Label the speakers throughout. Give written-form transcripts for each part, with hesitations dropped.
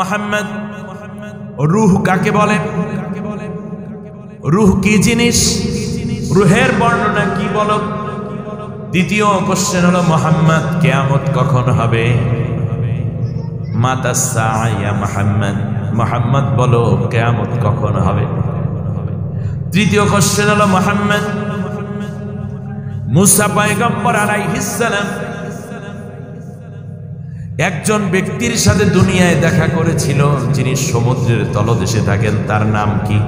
Speaker 1: মুহাম্মদ রূহ কাকে বলে? রূহ কি জিনিস? রূহের বর্ণনা কি বলো? দ্বিতীয় কোশ্চেন হলো মুহাম্মদ কিয়ামত কখন হবে? মাতা সাআ ইয়া মুহাম্মদ, মুহাম্মদ বলো কিয়ামত কখন হবে? তৃতীয় কোশ্চেন হলো মুহাম্মদ মুসা পয়গম্বর আলাইহিস সালাম একজন ব্যক্তির সাথে দুনিয়ায় দেখা করেছিল যিনি সমুদ্রের তলদেশে থাকেন, তার নাম কি?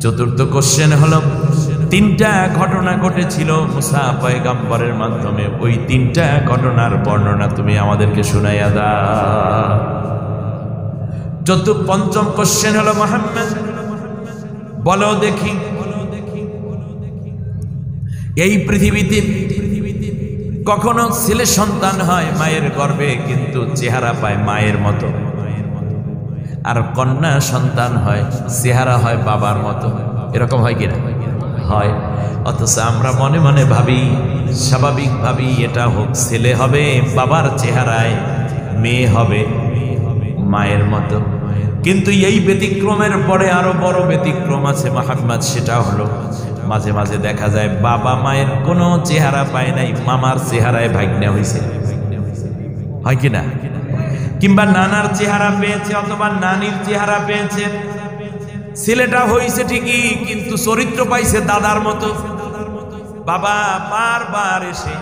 Speaker 1: চতুর্থ কোশ্চেন হলো তিনটা ঘটনা ঘটেছিল মুসা পয়গম্বরের মাধ্যমে, ওই তিনটা ঘটনার বর্ণনা তুমি আমাদেরকে শুনাইয়া দাও। পঞ্চম কোশ্চেন হলো মুহাম্মদ বলো দেখি, এই পৃথিবীতে কখনো ছেলে সন্তান হয় মায়ের গর্ভে কিন্তু চেহারা পায় মায়ের মতো, আর কন্যা সন্তান হয় চেহারা হয় বাবার মতো, এরকম হয় কিনা? হয়। অথচ আমরা মনে মনে ভাবি, স্বাভাবিক ভাবি এটা হোক ছেলে হবে বাবার চেহারায়, মেয়ে হবে মায়ের মতো। কিন্তু এই ব্যতিক্রমের পরে আরো বড় ব্যতিক্রম আছে মুহাম্মদ, সেটা হলো মাঝে মাঝে দেখা যায় বাবা মায়ের কোনো চেহারা পায় নাই, মামার চেহারায় ভাগ্নে হয়েছে, হয় কিনা? কিংবা নানার চেহারা পেয়েছে অথবা নানির চেহারা পেয়েছে, ছেলেটা হয়েছে ঠিকই কিন্তু চরিত্র পাইছে দাদার মতো। বাবা বারবার এসে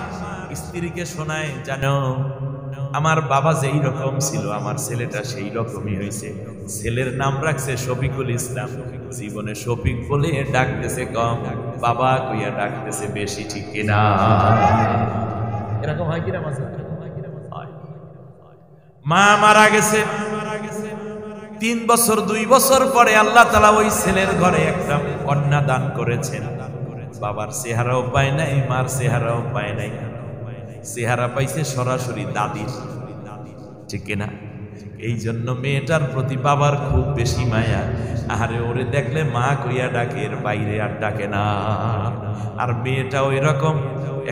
Speaker 1: স্ত্রীকে শোনায়, জানো আমার বাবা যেই রকম ছিল আমার ছেলেটা সেই রকমই হয়েছে। ছেলের নাম রাখছে শফিকুল ইসলাম, জীবনে শফিক বলে ডাকতেছে কম, বাবা কইয়া ডাকতেছে বেশি, ঠিক কিনা? এরকম হয় কিনা? মা মারা গেছে 3 বছর 2 বছর পরে আল্লাহ তাআলা ওই ছেলের ঘরে একটা কন্যা দান করেছেন। বাবার চেহারাও পায় নাই, মার চেহারাও পায় নাই, চেহারা পাইছে সরাসরি দাদির, ঠিক কিনা? এই জন্য মেয়েটার প্রতি বাবার খুব বেশি মায়া। আরে ওরে দেখলে মা কইয়া ডাকে, এর বাইরে আর ডাকে না। আর মেয়েটাও এরকম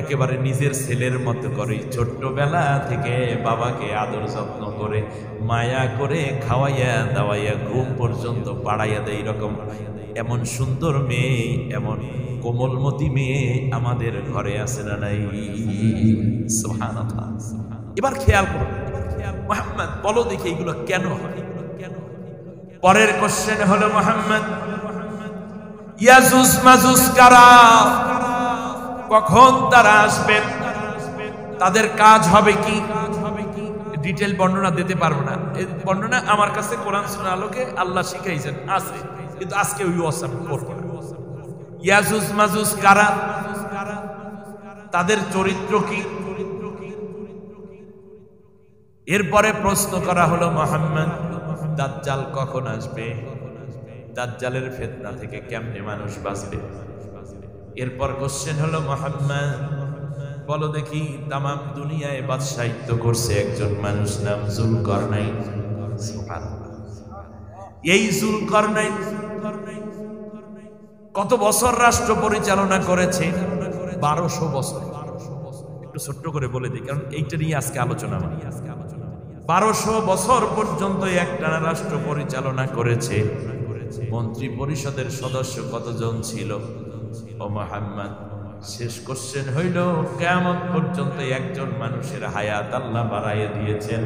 Speaker 1: একেবারে নিজের ছেলের মতো করে, ছোট্টবেলা থেকে বাবাকে আদর যত্ন করে মায়া করে খাওয়াইয়া দাওয়াইয়া ঘুম পর্যন্ত পাড়াইয়া দেয়। এরকম এমন সুন্দর মেয়ে, এমন কোমলমতি মেয়ে আমাদের ঘরে আছে না নাই? সুবহানাল্লাহ। এবার খেয়াল করো মুহাম্মদ বলো দেখি এগুলো কেন হয়? পরের কোশ্চেন হলো মুহাম্মদ ইয়াজুজ মাজুজ কারা, কখন তারা আসবে, তাদের কাজ হবে কি? ডিটেইল বর্ণনা দিতে পারবো না, এই বর্ণনা আমার কাছে কোরআন সুন্নাহর আলোকে আল্লাহ শিখাইছেন আছে, কিন্তু আজকে ওই ওয়াসাম করব না। ইয়াজুজ মাজুজ কারা, তাদের চরিত্র কি? এরপরে প্রশ্ন করা হলো মুহাম্মদ দাজ্জাল কখন আসবে, দাজ্জালের ফিতনা থেকে কেমনে মানুষ বাঁচবে? এরপর কোশ্চেন হলো মুহাম্মদ বলো দেখি তামাম দুনিয়ায় বাদশাহিত্য করছে একজন মানুষ, নাম যুলকারনাইন। সুবহানাল্লাহ। এই যুলকারনাইন কত বছর রাষ্ট্র পরিচালনা করেছে? 1200 বছর। একটু ছোট্ট করে বলে দিই, কারণ এইটা নিয়ে আজকে আলোচনা। 1200 বছর পর্যন্ত একটানা রাষ্ট্র পরিচালনা করেছে। মন্ত্রী পরিষদের সদস্য কতজন ছিল? ও মুহাম্মদ শেষ কোশ্চেন হইল কিয়ামত পর্যন্ত একজন মানুষের হায়াত আল্লাহ বাড়াইয়া দিয়েছেন,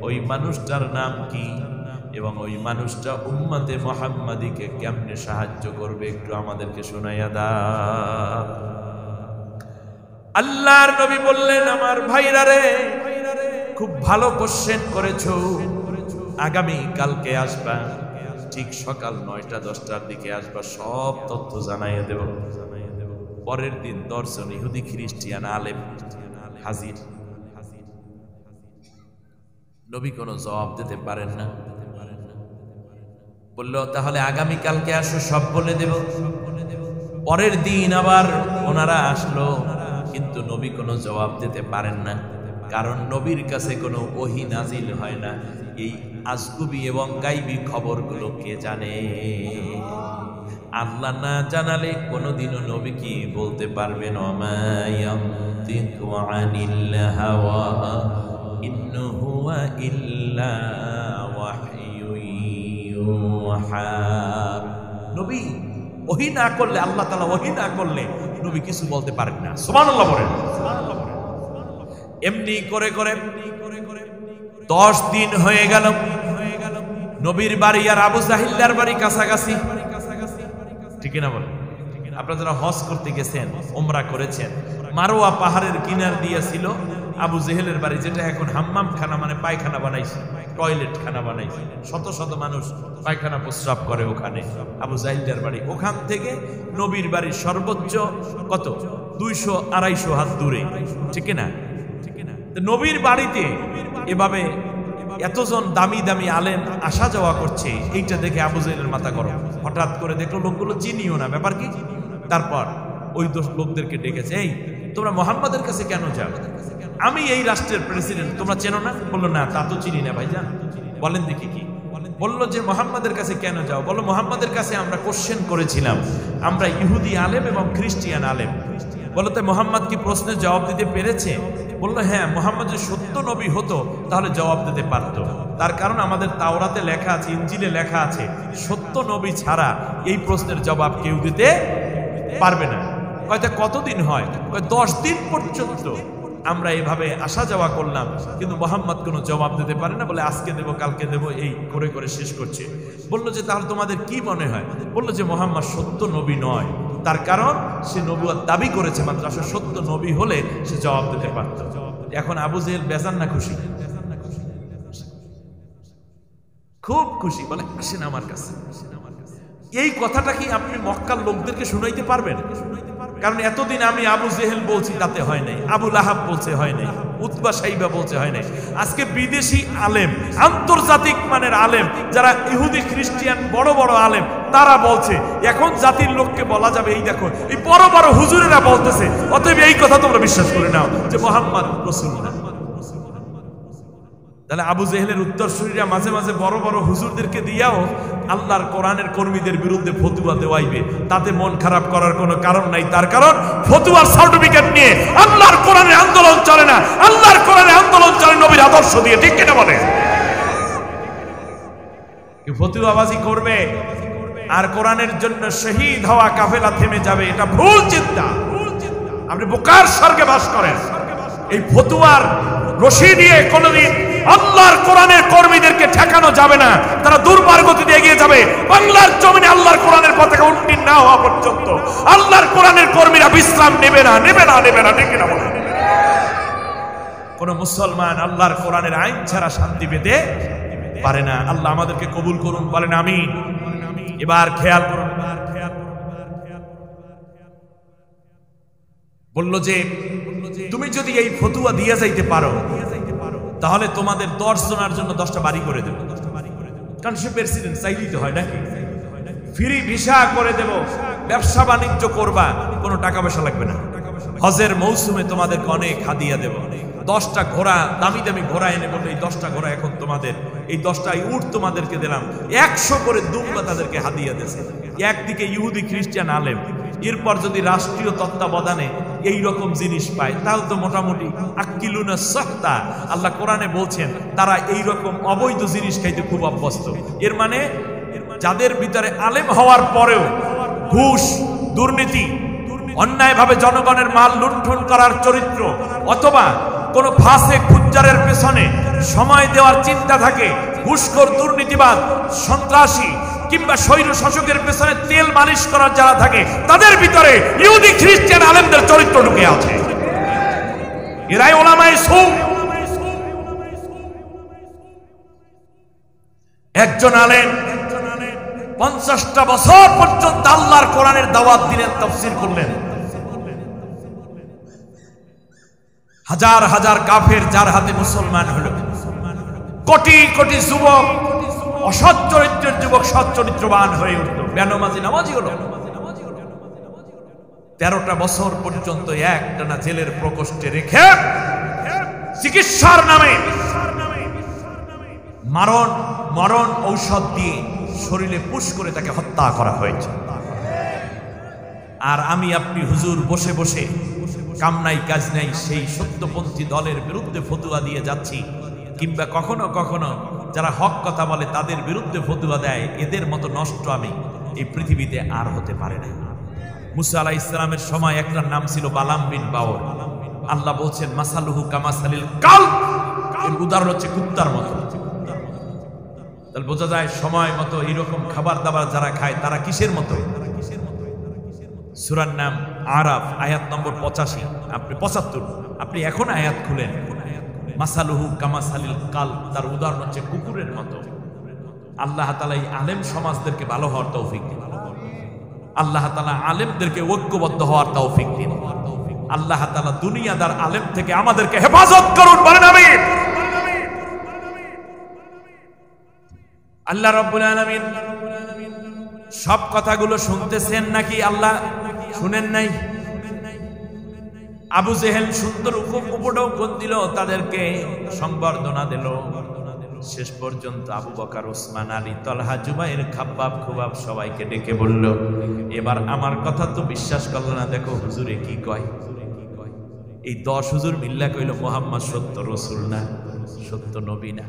Speaker 1: ওই মানুষটার নাম কি? এবং ওই মানুষটা উম্মতে মুহাম্মাদিকে কেমনে সাহায্য করবে একটু আমাদেরকে শোনাইয়া দাও। আল্লাহর নবী বললেন, আমার ভাইরা রে খুব ভালো কোশ্চেন করেছো, আগামী কালকে আসবা, ঠিক সকাল 9টা 10টার দিকে আসবা, সব তথ্য জানাইয়া দেব। পরের দিন 10 জন ইহুদি খ্রিস্টান আলেম হাজির। নবী কোনো জবাব দিতে পারেন না, বললো তাহলে আগামী কালকে আসো, সব বলে দেব। পরের দিন আবার ওনারা আসলো, কিন্তু নবী কোনো জবাব দিতে পারেন না, কারণ নবীর কাছে কোনো ওহী নাজিল হয় না। এই আজগুবি এবং গাইবি খবরগুলো কে জানে? আল্লাহ না জানালে কোনোদিনও নবী কি বলতে পারবেন? ওমা ইয়ানতিকু আনিল হাওয়া ইন হুয়া ইল্লা القهار নবী ওহী না করলে, আল্লাহ তাআলা ওহী না করলে নবী কিছু বলতে পারেন না। সুবহানাল্লাহ বলেন। এমনি করে করে 10 দিন হয়ে গেল। নবীর বাড়ি আর আবু জাহিল্লার বাড়ি কাছাকাছি, ঠিক না বলেন? আপনারা যারা হজ করতে গেছেন, ওমরা করেছেন, মারোয়া পাহাড়ের কিনার দিয়ে ছিল আবু জেহেলের বাড়ি, যেটা এখন হাম্মাম খানা মানে পায়খানা বানাইছে, টয়লেট খানা বানাইছে, শত শত মানুষ পায়খানা প্রস্রাব করে ওখানে। আবু জাহিল্লার বাড়ি ওখান থেকে নবীর বাড়ির সর্বোচ্চ কত 200-250 হাত দূরে, ঠিক না? নবীর বাড়িতে এভাবে এতজন দামি দামি আলেম আসা যাওয়া করছে, এইটা দেখে আবু জেহেলের মাথা গরম। হঠাৎ করে দেখলো লোকগুলো চিনিও না, ব্যাপার কি? তারপর ওই লোকদেরকে ডেকেছে, এই তোমরা মোহাম্মদের কাছে কেন যাও? আমি এই রাষ্ট্রের প্রেসিডেন্ট, তোমরা চেনো না? বললো না, তা তো চিনি না ভাইজান। বলেন দেখি কি? বললো যে মোহাম্মদের কাছে কেন যাও? বললো মোহাম্মদের কাছে আমরা কোশ্চেন করেছিলাম, আমরা ইহুদি আলেম এবং খ্রিস্টিয়ান আলেম। বললো তাই মোহাম্মদ কি প্রশ্নের জবাব দিতে পেরেছে? বললো হ্যাঁ, মোহাম্মদ যদি সত্য নবী হতো তাহলে জবাব দিতে পারতো। তার কারণ আমাদের তাওরাতে লেখা আছে, ইনজিলে লেখা আছে, সত্য নবী ছাড়া এই প্রশ্নের জবাব কেউ দিতে পারবে না। কয়টা কতদিন হয়? 10 দিন পর্যন্ত আমরা এভাবে আসা যাওয়া করলাম, কিন্তু মোহাম্মদ কোনো জবাব দিতে পারে না। বলে আজকে দেব, কালকে দেব, এই করে করে শেষ করছে। বললো যে তাহলে তোমাদের কি মনে হয়? বললো যে মোহাম্মদ সত্য নবী নয়, তার কারণ সে নবুয়ত দাবি করেছে মাত্র, আসলে সত্য নবী হলে সে জবাব দিতে পারত। এখন আবু জেহেল বেজান না খুশি? খুব খুশি। বলে আসেন আমার কাছে। এই কথাটা কি আপনি মক্কার লোকদেরকে শুনাইতে পারবেন? কারণ এতদিন আমি আবু জেহেল বলছি, তাতে হয় নাই। আবু লাহাব বলছে হয় নাই, উতবা সাইবা বলছে হয় নাই। আজকে বিদেশি আলেম, আন্তর্জাতিক মানের আলেম, যারা ইহুদি খ্রিস্টিয়ান বড় বড় আলেম, তারা বলছে। এখন জাতির লোককে বলা যাবে এই দেখো এই বড় বড় হুজুরেরা বলতেছে, অতএব এই কথা তোমরা বিশ্বাস করে নাও যে মোহাম্মদ রাসূল না। তাহলে আবু জেহেলের উত্তরসূরিরা মাঝে মাঝে বড় বড় হুজুরদেরকে দিয়াও আল্লাহর কোরআনের কর্মীদের বিরুদ্ধে ফতুয়া দেওয়াইবে, তাতে মন খারাপ করার কোনো কারণ নাই। তার কারণ ফতুয়ার সার্টিফিকেট নিয়ে আল্লাহর কোরআনের আন্দোলন চলে না, আল্লাহর কোরআনের আন্দোলন চলে নবীর আদর্শ দিয়ে, ঠিক কিনা বলে? ফতুয়াবাজি করবে আর কোরআনের জন্য শহীদ হওয়া কাফেলা থেমে যাবে, এটা ভুল চিন্তা। আপনি বোকার স্বর্গে বাস করেন। এই ফতুয়ার রশি দিয়ে কোনদিন আল্লাহর কোরআনের কর্মীদেরকে ঠেকানো যাবে না, তারা দুর্বার গতিতে এগিয়ে যাবে। বাংলার জমিনে আল্লাহর কোরআনের পতাকা উন্নীত না হওয়া পর্যন্ত আল্লাহর কোরআনের কর্মীরা বিশ্রাম নেবে না, নেবে না, নেবে না, ঠিক না বলেন? কোন মুসলমান আল্লাহর কোরআনের আইন ছাড়া শান্তি পেতে পারে না। আল্লাহ আমাদেরকে কবুল করুন, বলেন আমিন। এবার খেয়াল করুন, বলল যে তুমি যদি এই ফতুয়া দিয়ে যাইতে পারো তাহলে তোমাদের 10 জনের জন্য 10টা বাড়ি করে দেব। কারণ সে প্রেসিডেন্ট, চাইলেই তো হয় নাকি? ফ্রি ভিসা করে দেব, ব্যবসা বাণিজ্য করবা, কোনো টাকা পয়সা লাগবে না। হজের মৌসুমে তোমাদেরকে অনেক হাদিয়া দেব। 10টা ঘোড়া, দামি দামি ঘোড়া এনে বললো এই 10টা ঘোড়া এখন তোমাদের, এই 10টা উট তোমাদেরকে দিলাম। 100 করে দুম্বা তাদেরকে হাদিয়া দিয়েছে। একদিকে ইহুদি খ্রিস্টান আলেম, এরপর যদি রাষ্ট্রীয় তত্ত্বাবধানে এই রকম জিনিস পায় তাহলে তো মোটামুটি আকিলুনা সহতা। আল্লাহ কোরআনে বলছেন তারা এই রকম অবৈধ জিনিস খাইতে খুব অভ্যস্ত। এর মানে যাদের ভিতরে আলেম হওয়ার পরেও ঘুষ, দুর্নীতি, অন্যায়ভাবে জনগণের মাল লুণ্ঠন করার চরিত্র, অথবা কোন ফাসেক ফুজ্জারের পেছনে সময় দেওয়ার চিন্তা থাকে, ঘুষখোর, দুর্নীতিবাদ, সন্ত্রাসী কিংবা স্বৈর শাসকের পেছনে তেল মালিশ করার যারা থাকে, তাদের ভিতরে ইহুদি খ্রিস্টান আলেমদের চরিত্র ঢুকে আছে। এরাই উলামায়ে সু। একজন আলেম 50টা বছর পর্যন্ত আল্লাহর কোরআনের দাওয়াত দিলেন, তাফসীর করলেন। হাজার হাজার কাফের যার হাতে মুসলমান হলো। কোটি কোটি যুবক, অসৎ চরিত্রের যুবক সৎ চরিত্রবান হয়ে উঠল, বেনামাজি নামাজি হলো। 13টা বছর পর্যন্ত একটানা জেলের প্রকোষ্ঠে রেখে চিকিৎসার নামে মরণ ঔষধ দিয়ে শরীরে পুশ করে তাকে হত্যা করা হয়েছে। আর আমি আপনি হুজুর বসে বসে কাম নাই কাজ নাই সেই সত্যপন্থী দলের বিরুদ্ধে ফতুয়া দিয়ে যাচ্ছি, কিংবা কখনো কখনো যারা হক কথা বলে তাদের বিরুদ্ধে ফতোয়া দেয়, এদের মতো নষ্ট আমি এই পৃথিবীতে আর হতে পারে না। মুসা আলাইহিস সালামের সময় একটার নাম ছিল বালাম বিন বাওর। আল্লাহ বলছেন মাসালুহু কামাসালিল কালব, এর উদাহরণ হচ্ছে কুত্তার মতো। তাহলে বোঝা যায় সময় মতো এইরকম খাবার দাবার যারা খায় তারা কিসের মতো? সূরার নাম আরাফ, আয়াত নম্বর 85, আপনি 75, আপনি এখন আয়াত খুলেন। মাসালুহু কামাসালিল কালব, তার উদাহরণ হচ্ছে কুকুরের মতো। আল্লাহ তাআলা এই আলেম সমাজদেরকে ভালো হওয়ার তৌফিক দিন। আল্লাহ তাআলা আলেমদেরকে ঐক্যবদ্ধ হওয়ার তৌফিক দিন। আল্লাহ তাআলা দুনিয়াদার আলেম থেকে আমাদেরকে হেফাজত করুন, বলেন আমিন। আল্লাহ রাব্বুল আলামিন সব কথাগুলো শুনতেছেন নাকি আল্লাহ শুনেন নাই? আবু জেহেল সুন্দর উপঢৌকন দিল, তাদেরকে সংবর্ধনা দিল। শেষ পর্যন্ত আবু বকর, ওসমান, আলী, তলহা, জুবাইর, খাব্বাব, খুবাব সবাইকে ডেকে বলল, এবার আমার কথা তো বিশ্বাস করল না, দেখো হুজুরে কি কয়। এই 10 হুজুর মিল্লা কইল মুহাম্মদ সত্য রাসূল না, সত্য নবী না।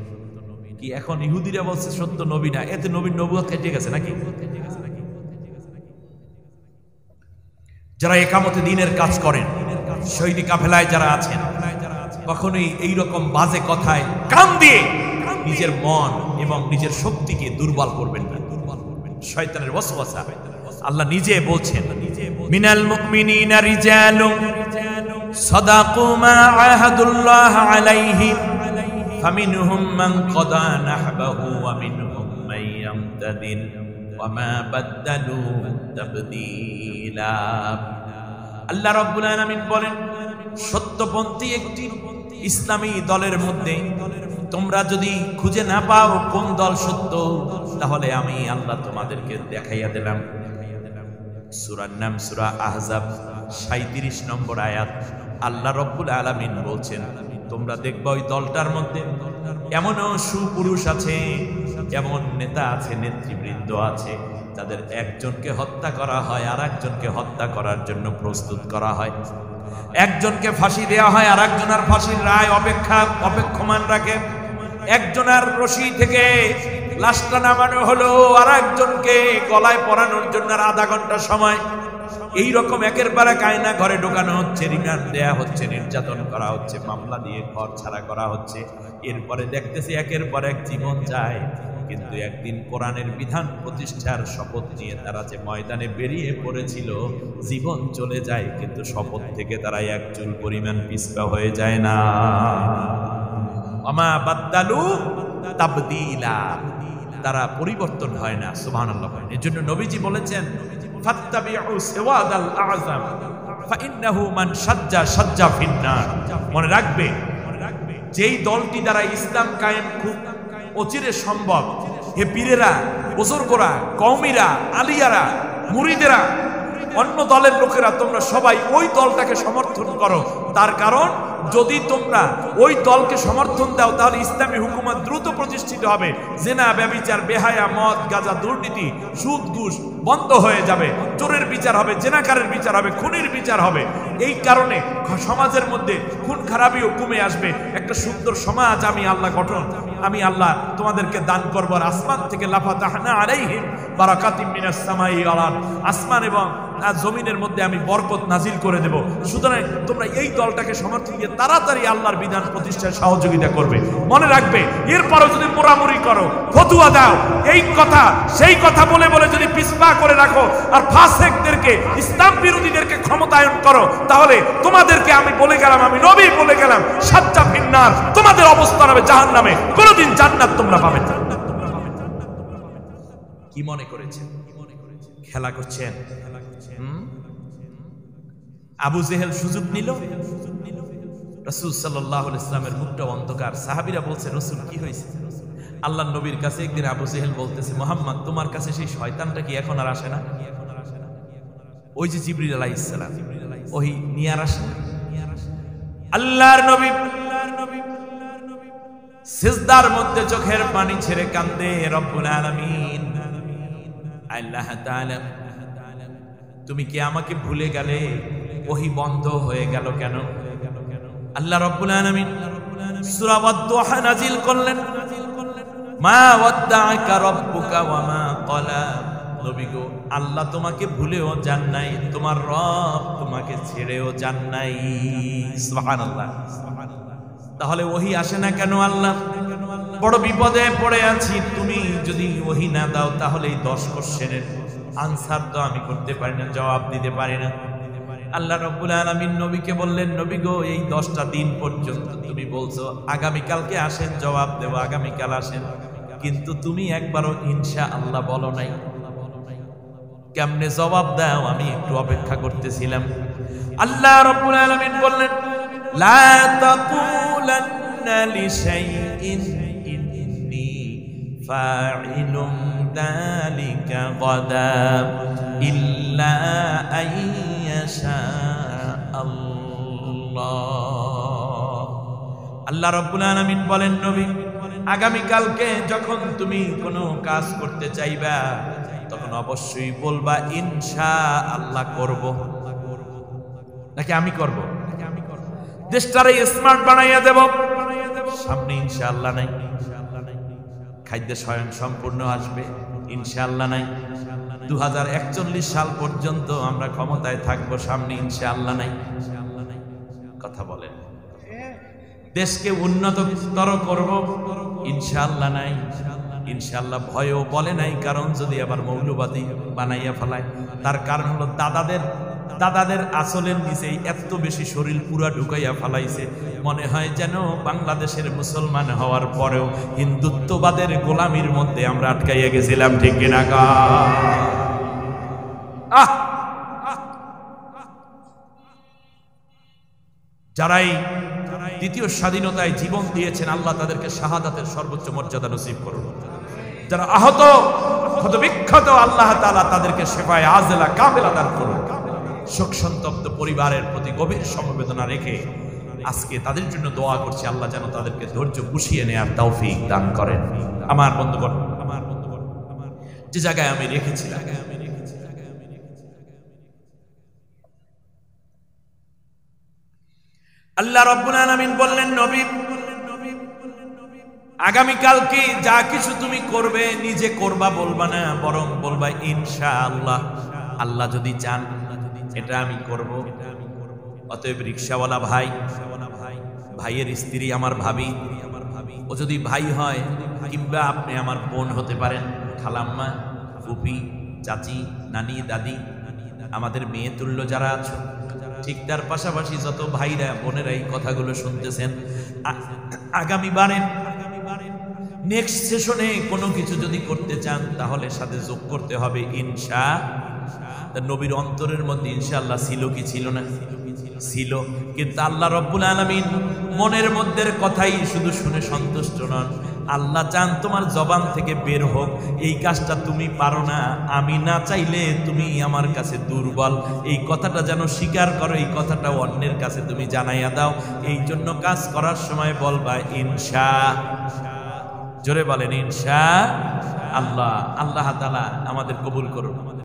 Speaker 1: কি এখন ইহুদিরা বলছে সত্য নবী না, এতে নবীর নবুয়ত কেটে গেছে নাকি? যারা একামতে দ্বীনের কাজ করেন, শহীদ কাফেলায় যারা আছেন, কখনোই এইরকম বাজে কথায় কান দিয়ে নিজের মন এবং নিজের শক্তিকে দুর্বল করবেন না। শয়তানের ওয়াসওয়াসা। আল্লাহ নিজে বলছেন, মিনাল মুমিনিনা রিজালুন সাদাকু মা আহাদুল্লাহ আলাইহি ফামিনহুম মান কাদা নাহবাহু ওয়া মিনহুম মান ইয়ামতাদিল ওয়া মা বাদদালু তাবদীলা। আল্লাহ রাব্বুল আলামিন বলেন, সত্যপন্থী একটি ইসলামী দলের মধ্যে তোমরা যদি খুঁজে না পাও কোন দল সত্য, তাহলে আমি আল্লাহ তোমাদেরকে দেখাইয়া দিলাম। সূরার নাম সূরা আহজাব, 37 নম্বর আয়াত। আল্লাহ রাব্বুল আলামিন বলছেন, তোমরা দেখবা ওই দলটার মধ্যে এমনও সুপুরুষ আছে, এমন নেতা আছে, নেতৃবৃন্দ আছে, তাদের একজনকে হত্যা করা হয় আর একজনকে হত্যা করার জন্য প্রস্তুত করা হয়। একজনকে ফাঁসি দেওয়া হয় আর একজনের ফাঁসির রায় অপেক্ষমান রাখে। একজনের রশি থেকে লাশটা নামানো হলো, আর একজনকে গলায় পরানোর জন্য আধা ঘন্টা সময়। এই রকম একের পর এক আয়না ঘরে ঢোকানো হচ্ছে, রিমান্ড দেয়া হচ্ছে, নির্যাতন করা হচ্ছে, মামলা দিয়ে ঘর ছাড়া করা হচ্ছে। এরপরে দেখতেছি একের পর এক জীবন যায়। কিন্তু একদিন কোরআনের বিধান প্রতিষ্ঠার শপথ নিয়ে তারা যে ময়দানে বেরিয়ে পড়েছিল, জীবন চলে যায় কিন্তু শপথ থেকে তারা এক চুল পরিমাণ পিছপা হয়ে যায় না। আমা বাদদালু তাবদীলা, তারা পরিবর্তন হয় না। সুবহানাল্লাহ। এর জন্য নবীজি বলেছেন, ফাত্তাবিউ সিওয়াদাল আযম ফাইন্নাহু মান সাজ্জা সাজ্জা ফিন্নার। মনে রাখবে, যেই দলটি দ্বারা ইসলাম কায়েম খুব অচিরে সম্ভব, হে পীরেরা, বুজুর্গরা, কওমিরা, আলিয়ারা, মুরিদেরা, অন্য দলের লোকেরা, তোমরা সবাই ওই দলটাকে সমর্থন করো। তার কারণ যদি তোমরা ওই দলকে সমর্থন দাও তাহলে ইসলামী হুকুমত দ্রুত প্রতিষ্ঠিত হবে। জেনা, ব্যভিচার, বেহায়া, মদ, গাঁজা, দুর্নীতি, সুদ, ঘুষ বন্ধ হয়ে যাবে। চোরের বিচার হবে, জেনাকারের বিচার হবে, খুনির বিচার হবে। এই কারণে সমাজের মধ্যে খুন খারাপিও কমে আসবে। একটা সুন্দর সমাজ আমি আল্লাহ তোমাদেরকে দান করব। আর আসমান থেকে লাফাতাহনা আলাইহিম বারাকাতিম মিনাস সামাই ওয়াল আরদ, আসমান এবং জমিনের মধ্যে আমি বরকত নাজিল করে দেব। সুতরাং তোমরা এই দলটাকে সমর্থন দিয়ে তাড়াতাড়ি আল্লাহর বিধান প্রতিষ্ঠায় সহযোগিতা করবে। মনে রাখবে, এরপরও যদি মোরামুরি করো, ফতুয়া দাও, এই কথা সেই কথা বলে বলে যদি পিছপা করে রাখো আর ফাসিকদেরকে, ইসলাম বিরোধীদেরকে ক্ষমতায়ন করো, তাহলে তোমাদেরকে আমি বলে গেলাম, আমি নবী বলে গেলাম, সাজ্জা ফিন্নার, তোমাদের অবস্থান হবে জাহান্নামে, কোনোদিন জান্নাত তোমরা পাবে না। কি মনে করেছেন? খেলা করছেন? আবু জেহেল সুযোগ নিল। রাসূল সাল্লাল্লাহু আলাইহি ওয়াসাল্লামের মুখটা অন্ধকার। সাহাবীরা বলছে, রাসূল কি হয়েছে? আল্লাহর নবীর কাছে একদিন আবু জেহেল বলতেছে, মুহাম্মদ, তোমার কাছে সেই শয়তানটা কি এখন আর আসে না? ওই যে জিবরিল আলাইহিস সালাম, ওই নিয়ে আর আসে না? আল্লাহর নবী সিজদার মধ্যে চোখের পানি ছেড়ে কান্দে, রব্বুল আলামিন, আল্লাহ তাআলা, তুমি কি আমাকে ভুলে গেলে? ওহী বন্ধ হয়ে গেল কেন? আল্লাহ রাব্বুল আলামিন সূরা ওয়াদ-দুহা নাজিল করলেন। মা ওয়াদ্দাআকা রাব্বুকা ওয়া মা ক্বালা, নবী গো আল্লাহ তোমাকে ভুলেও যান নাই, তোমার রব তোমাকে ছেড়েও যান নাই। সুবহানাল্লাহ। তাহলে ওহী আসে না কেন? আল্লাহ বড় বিপদে পড়ে আছি, তুমি যদি ওহী না দাও তাহলে এই 10 কোশ্চেনের আনসার তো আমি করতে পারি না, জবাব দিতে পারি না। আল্লাহ রাব্বুল আলামিন নবীকে বললেন, নবী গো এই 10টা দিন পর্যন্ত তুমি বলছো আগামীকালকে আসেন জবাব দেব, আগামীকাল আসেন, কিন্তু তুমি একবারও ইনশাআল্লাহ বলো নাই। কেমনে জবাব দাও? আমি একটু অপেক্ষা করতেছিলাম। আল্লাহ রাব্বুল আলামিন বললেন, লা তাকুলান্না লিশাইইন ইন্নী ফাইলুম যালিকা গাদা ইল্লা আইয়াশা আল্লাহ। আল্লাহ রাব্বুল আলামিন বলেন, নবী আগামীকালকে যখন তুমি কোনো কাজ করতে চাইবা তখন অবশ্যই বলবা ইনশাআল্লাহ করব। নাকি আমি করব? দেশটারে স্মার্ট বানাইয়া দেব, সামনে ইনশাআল্লাহ নাই। খাদ্য স্বয়ং সম্পূর্ণ আসবে, ইনশাআল্লাহ নাই। 2041 সাল পর্যন্ত আমরা ক্ষমতায় থাকবো, সামনে ইনশাআল্লাহ নাই। কথা বলেন। দেশকে উন্নততর করব, ইনশাআল্লাহ নাই। ইনশাআল্লাহ ভয়ও বলে নাই, কারণ যদি আবার মৌলবাদী বানাইয়া ফেলায়। তার কারণ হলো দাদাদের আসলের নিচেই এত বেশি শরীর পুরা ঢুকাইয়া ফেলাইছে, মনে হয় যেন বাংলাদেশের মুসলমান হওয়ার পরেও হিন্দুত্ববাদের গোলামির মধ্যে আমরা আটকাইয়া গেছিলাম। ঠিক কিনা? যারাই দ্বিতীয় স্বাধীনতায় জীবন দিয়েছেন, আল্লাহ তাদেরকে শাহাদাতের সর্বোচ্চ মর্যাদা নসিব করুন। যারা আহত ক্ষতবিক্ষত, আল্লাহ তাআলা তাদেরকে শেফায়ে আজলা কামেলা দান করুন। শোক সন্তপ্ত পরিবারের প্রতি গভীর সমবেদনা রেখে আজকে তাদের জন্য দোয়া করছি, আল্লাহ যেন তাদেরকে ধৈর্য পুষিয়ে নেয়ার তৌফিক দান করেন। আমার বন্ধুগণ, যে জায়গায় আমি রেখেছিলাম, আল্লাহ রাব্বুল আলামিন বললেন, নবী আগামীকালকে যা কিছু তুমি করবে নিজে করবা বলবা না, বরং বলবা ইনশাআল্লাহ, আল্লাহ যদি চান এটা আমি করব। অতএব রিকশাওয়ালা ভাইয়ের স্ত্রী আমার ভাবি, ও যদি ভাই হয়, কিংবা আপনি আমার বোন হতে পারেন, খালাম্মা, ফুপি, চাচি, নানি, দাদি, আমাদের মেয়ে তুল্য যারা আছো, ঠিক তার পাশাপাশি যত ভাইরা বোনেরা এই কথাগুলো শুনতেছেন, আগামীবারে নেক্সট সেশনে কোনো কিছু যদি করতে চান তাহলে সাথে যোগ করতে হবে ইনশাআল্লাহ। নবীর অন্তরের মধ্যে ইনশাআল্লাহ ছিল কি ছিল না? ছিল। কিন্তু আল্লাহ রাব্বুল আলামিন মনের মধ্যের কথাই শুধু শুনে সন্তুষ্ট নন। আল্লাহ চান তোমার জবান থেকে বের হোক, এই কাজটা তুমি পারো না, আমি না চাইলে তুমি আমার কাছে দুর্বল, এই কথাটা যেন স্বীকার করো, এই কথাটা অন্যের কাছে তুমি জানাইয়া দাও। এই জন্য কাজ করার সময় বলবা ইনশাআল্লাহ। জোরে বলেন ইনশাআল্লাহ। আল্লাহ তাআলা আমাদের কবুল করুন।